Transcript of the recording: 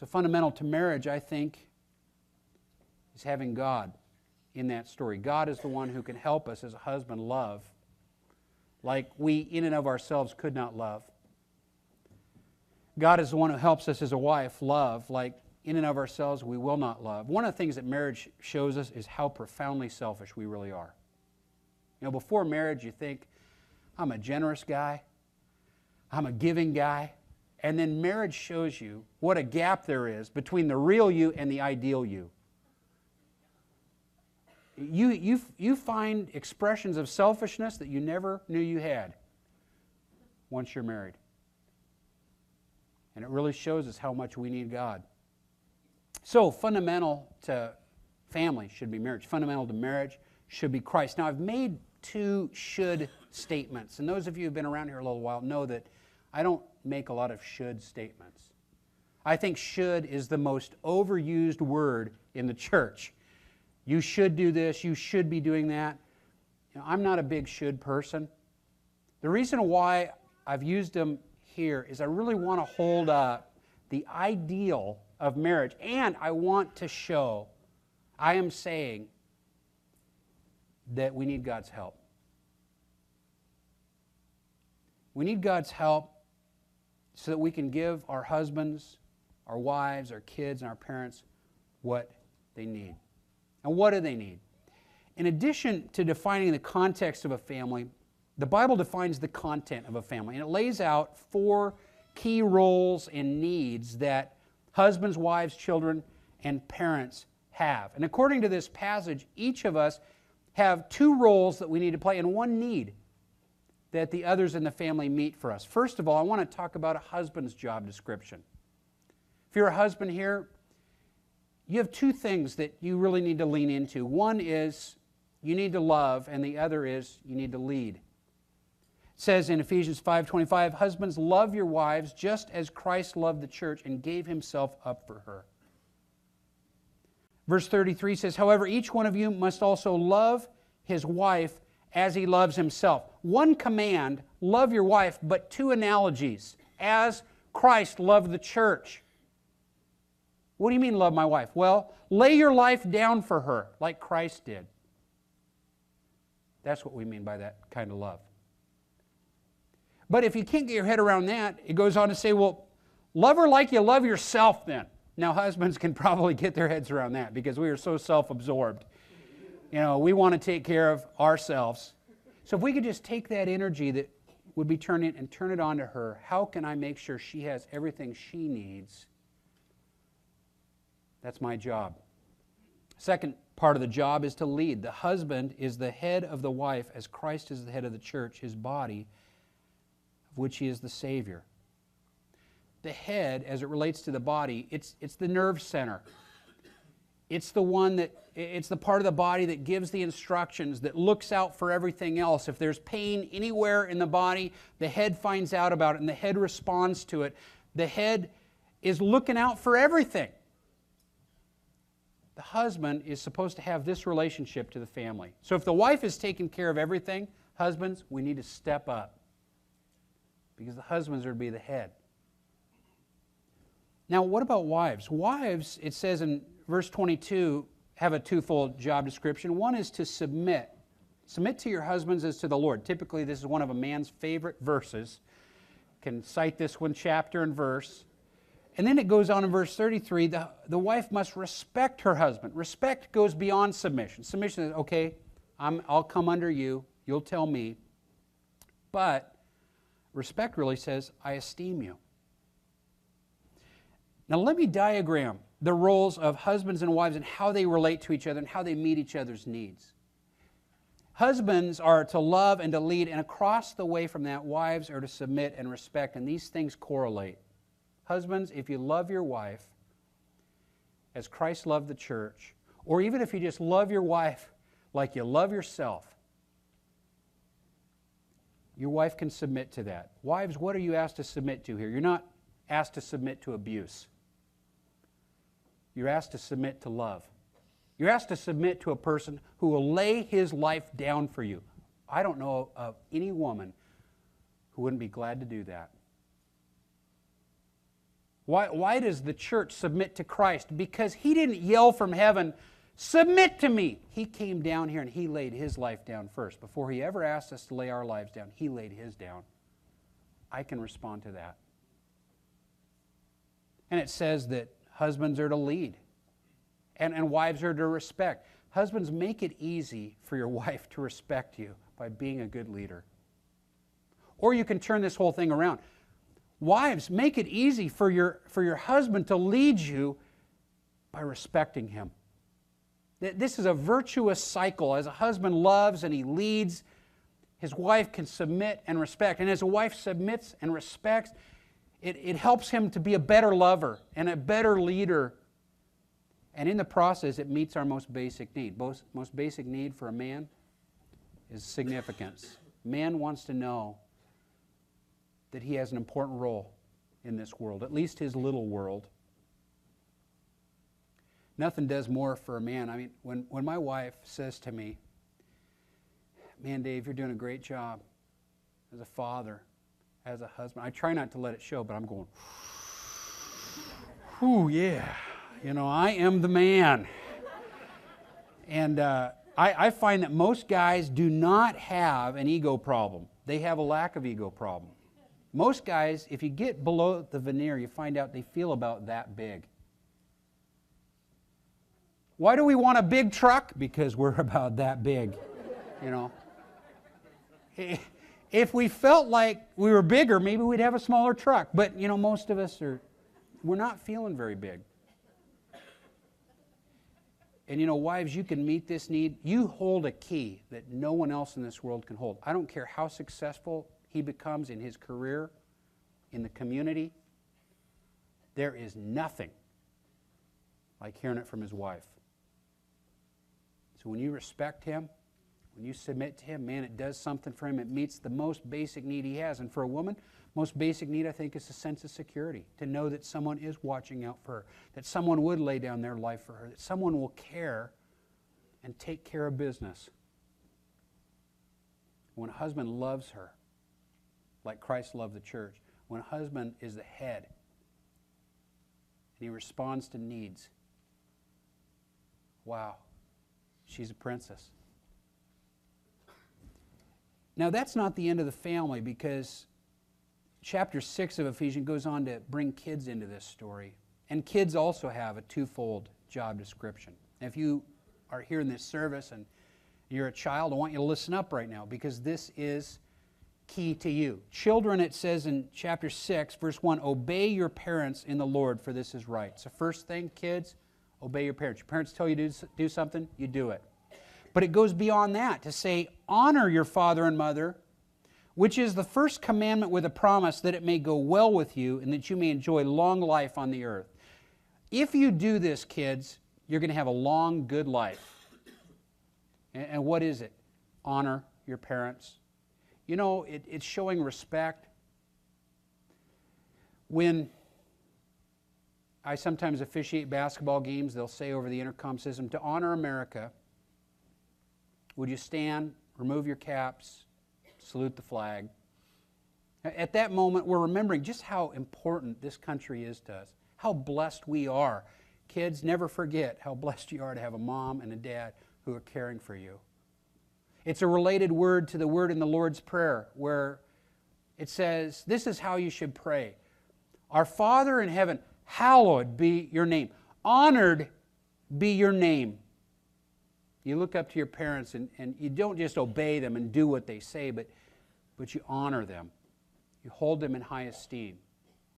So fundamental to marriage, I think, is having God in that story. God is the one who can help us as a husband love like we in and of ourselves could not love. God is the one who helps us as a wife love like in and of ourselves we will not love. One of the things that marriage shows us is how profoundly selfish we really are. You know, before marriage you think, I'm a generous guy, I'm a giving guy, and then marriage shows you what a gap there is between the real you and the ideal you. You find expressions of selfishness that you never knew you had once you're married. And it really shows us how much we need God. So fundamental to family should be marriage. Fundamental to marriage should be Christ. Now I've made two should statements. And those of you who've been around here a little while know that I don't make a lot of should statements. I think should is the most overused word in the church. You should do this, you should be doing that. You know, I'm not a big should person. The reason why I've used them here is I really want to hold up the ideal of marriage, and I want to show, I am saying that we need God's help. We need God's help so that we can give our husbands, our wives, our kids, and our parents what they need. And what do they need? In addition to defining the context of a family, the Bible defines the content of a family, and it lays out 4 key roles and needs that husbands, wives, children, and parents have. And according to this passage, each of us have 2 roles that we need to play and 1 need that the others in the family meet for us. First of all, I want to talk about a husband's job description. If you're a husband here, you have 2 things that you really need to lean into. One is you need to love, and the other is you need to lead. It says in Ephesians 5:25, husbands, love your wives just as Christ loved the church and gave himself up for her. Verse 33 says, however, each one of you must also love his wife as he loves himself. 1 command, love your wife, but 2 analogies, as Christ loved the church. What do you mean, love my wife? Well, lay your life down for her, like Christ did. That's what we mean by that kind of love. But if you can't get your head around that, it goes on to say, well, love her like you love yourself then. Now, husbands can probably get their heads around that because we are so self-absorbed. You know, we want to take care of ourselves. So if we could just take that energy that would be turned in and turn it on to her, how can I make sure she has everything she needs? That's my job. Second part of the job is to lead. The husband is the head of the wife as Christ is the head of the church, his body, of which he is the Savior. The head, as it relates to the body, it's the nerve center. It's the part of the body that gives the instructions, that looks out for everything else. If there's pain anywhere in the body, the head finds out about it and the head responds to it. The head is looking out for everything. The husband is supposed to have this relationship to the family. So if the wife is taking care of everything, husbands, we need to step up because the husbands are to be the head. Now, what about wives? Wives, it says in verse 22, have a 2-fold job description. One is to submit. Submit to your husbands as to the Lord. Typically, this is one of a man's favorite verses. Can cite this one chapter and verse. And then it goes on in verse 33, the wife must respect her husband. Respect goes beyond submission. Submission is, okay, I'll come under you, you'll tell me. But respect really says, I esteem you. Now let me diagram the roles of husbands and wives and how they relate to each other and how they meet each other's needs. Husbands are to love and to lead, and across the way from that, wives are to submit and respect, and these things correlate. Husbands, if you love your wife as Christ loved the church, or even if you just love your wife like you love yourself, your wife can submit to that. Wives, what are you asked to submit to here? You're not asked to submit to abuse. You're asked to submit to love. You're asked to submit to a person who will lay his life down for you. I don't know of any woman who wouldn't be glad to do that. Why does the church submit to Christ? Because he didn't yell from heaven, submit to me. He came down here and he laid his life down first. Before he ever asked us to lay our lives down, he laid his down. I can respond to that. And it says that husbands are to lead and wives are to respect. Husbands, make it easy for your wife to respect you by being a good leader. Or you can turn this whole thing around. Wives, make it easy for your husband to lead you by respecting him. This is a virtuous cycle. As a husband loves and he leads, his wife can submit and respect. And as a wife submits and respects, it helps him to be a better lover and a better leader. And in the process, it meets our most basic need. Most basic need for a man is significance. Man wants to know that he has an important role in this world, at least his little world. Nothing does more for a man. I mean, when my wife says to me, man, Dave, you're doing a great job as a father, as a husband. I try not to let it show, but I'm going, whew, yeah. You know, I am the man. And I find that most guys do not have an ego problem. They have a lack of ego problem. Most guys, if you get below the veneer, you find out they feel about that big. Why do we want a big truck? Because we're about that big, you know. If we felt like we were bigger, maybe we'd have a smaller truck. But, you know, most of us we're not feeling very big. And, you know, wives, you can meet this need. You hold a key that no one else in this world can hold. I don't care how successful he becomes in his career, in the community. There is nothing like hearing it from his wife. So when you respect him, when you submit to him, man, it does something for him. It meets the most basic need he has. And for a woman, most basic need, I think, is a sense of security, to know that someone is watching out for her, that someone would lay down their life for her, that someone will care and take care of business. When a husband loves her, like Christ loved the church, when a husband is the head and he responds to needs, wow, she's a princess. Now, that's not the end of the family, because chapter 6 of Ephesians goes on to bring kids into this story. And kids also have a twofold job description. And if you are here in this service and you're a child, I want you to listen up right now, because this is key to you. Children, it says in chapter 6, verse 1, obey your parents in the Lord, for this is right. So first thing, kids, obey your parents. Your parents tell you to do something, you do it. But it goes beyond that to say, honor your father and mother, which is the first commandment with a promise that it may go well with you and that you may enjoy long life on the earth. If you do this, kids, you're going to have a long, good life. And what is it? Honor your parents. You know, it's showing respect. When I sometimes officiate basketball games, they'll say over the intercom system, to honor America, would you stand, remove your caps, salute the flag? At that moment, we're remembering just how important this country is to us, how blessed we are. Kids, never forget how blessed you are to have a mom and a dad who are caring for you. It's a related word to the word in the Lord's Prayer, where it says, this is how you should pray. Our Father in heaven, hallowed be your name. Honored be your name. You look up to your parents and you don't just obey them and do what they say, but you honor them. You hold them in high esteem.